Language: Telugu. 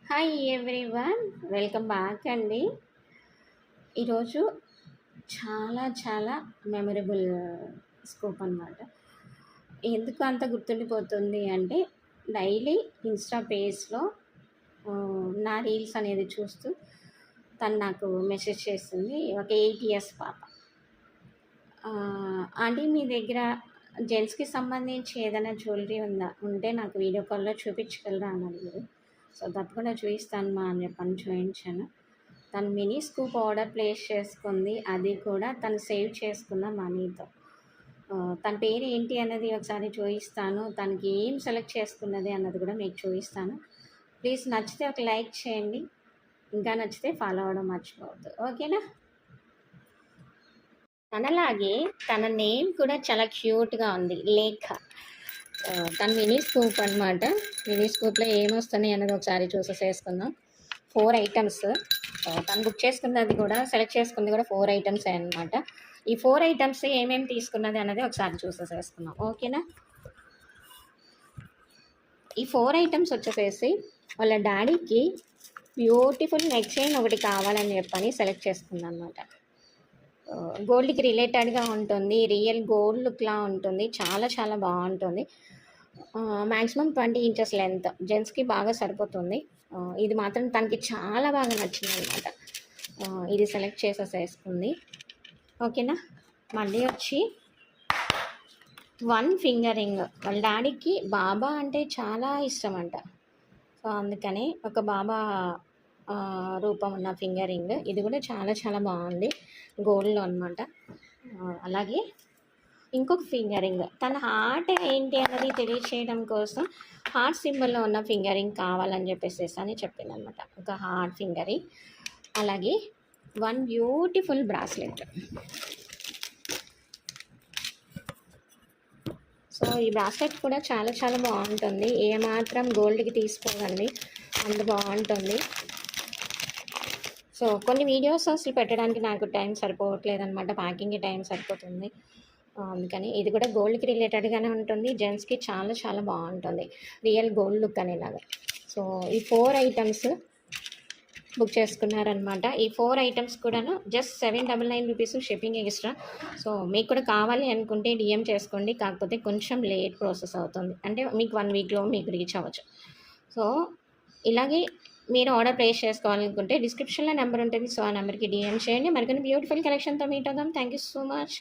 హాయ్ ఎవ్రీవన్, వెల్కమ్ బ్యాక్ అండి. ఈరోజు చాలా చాలా మెమరబుల్ స్కోప్ అనమాట. ఎందుకు అంత గుర్తుండిపోతుంది అంటే డైలీ ఇన్స్టా పేజ్లో నా రీల్స్ అనేది చూస్తూ తను నాకు మెసేజ్ చేస్తుంది. ఒక 8 years పాప. ఆంటీ, మీ దగ్గర జెంట్స్కి సంబంధించి ఏదైనా జ్యువెలరీ ఉంటే నాకు వీడియో కాల్లో చూపించగలరా అని అడిగారు. సో తప్పకుండా చూపిస్తాను మా అని చెప్పని చూపించాను. తను మినీ స్కూప్ ఆర్డర్ ప్లేస్ చేసుకుంది, అది కూడా తను సేవ్ చేసుకున్న మనీతో. తన పేరు ఏంటి అన్నది ఒకసారి చూపిస్తాను, తనకి ఏం సెలెక్ట్ చేసుకున్నది అన్నది కూడా మీకు చూపిస్తాను. ప్లీజ్ నచ్చితే ఒక లైక్ చేయండి, ఇంకా నచ్చితే ఫాలో అవ్వడం మర్చిపోవద్దు, ఓకేనా. తనలాగే తన నేమ్ కూడా చాలా క్యూట్గా ఉంది, లేఖ. తన మినీ స్కూప్ అనమాట. మినీ స్కూప్లో ఏమొస్తున్నాయి అన్నది ఒకసారి చూసేసుకుందాం. 4 items. తను బుక్ చేసుకున్నది కూడా, సెలెక్ట్ చేసుకుంది కూడా 4 items అనమాట. ఈ 4 items ఏమేమి తీసుకున్నది అన్నది ఒకసారి చూసేసుకుందాం, ఓకేనా. ఈ 4 items వచ్చేసేసి వాళ్ళ డాడీకి బ్యూటిఫుల్ నెక్ చైన్ ఒకటి కావాలని చెప్పని సెలెక్ట్ చేసుకుంది అనమాట. గోల్డ్కి రిలేటెడ్గా ఉంటుంది, రియల్ గోల్డ్ లుక్లా ఉంటుంది, చాలా చాలా బాగుంటుంది. మ్యాక్సిమం 20 inches లెంత్, జెంట్స్కి బాగా సరిపోతుంది. ఇది మాత్రం తనకి చాలా బాగా నచ్చింది అనమాట. ఇది సెలెక్ట్ చేసేసుకుంది, ఓకేనా. మళ్ళీ వచ్చి 1 finger ring. వాళ్ళ డాడీకి బాబా అంటే చాలా ఇష్టం అంట. సో అందుకని ఒక బాబా రూపం ఉన్న ఫింగర్ రింగ్, ఇది కూడా చాలా చాలా బాగుంది, గోల్డ్లో అనమాట. అలాగే ఇంకొక ఫింగర్ రింగ్, తన హార్ట్ ఏంటి అన్నది తెలియచేయడం కోసం హార్ట్ సింబల్లో ఉన్న ఫింగర్ రింగ్ కావాలని చెప్పేసి అని చెప్పింది అనమాట. ఒక హార్ట్ ఫింగర్ రింగ్, అలాగే 1 బ్యూటిఫుల్ బ్రాస్లెట్. సో ఈ బ్రాస్లెట్ కూడా చాలా చాలా బాగుంటుంది, ఏమాత్రం గోల్డ్కి తీసుకోగండి, అంత బాగుంటుంది. సో కొన్ని వీడియోస్ అసలు పెట్టడానికి నాకు టైం సరిపోవట్లేదు అనమాట, ప్యాకింగ్కి టైం సరిపోతుంది. అందుకని ఇది కూడా గోల్డ్కి రిలేటెడ్గానే ఉంటుంది, జెంట్స్కి చాలా చాలా బాగుంటుంది, రియల్ గోల్డ్ లుక్ అనేలాగా. సో ఈ 4 items బుక్ చేసుకున్నారనమాట. ఈ 4 items కూడాను just 799 rupees shipping extra. So మీకు కూడా కావాలి అనుకుంటే డిఎం చేసుకోండి, కాకపోతే కొంచెం లేట్ ప్రాసెస్ అవుతుంది, అంటే మీకు 1 weekలో మీకు రీచ్ అవ్వచ్చు. సో ఇలాగే మీరు ఆర్డర్ ప్లేస్ చేసుకోవాలనుకుంటే డిస్క్రిప్షన్లో నెంబర్ ఉంటుంది, సో ఆ నెంబర్కి డిఎం చేయండి. మరికొన్ని బ్యూటిఫుల్ కలెక్షన్తో మీట్ అవుదాం. Thank you so much.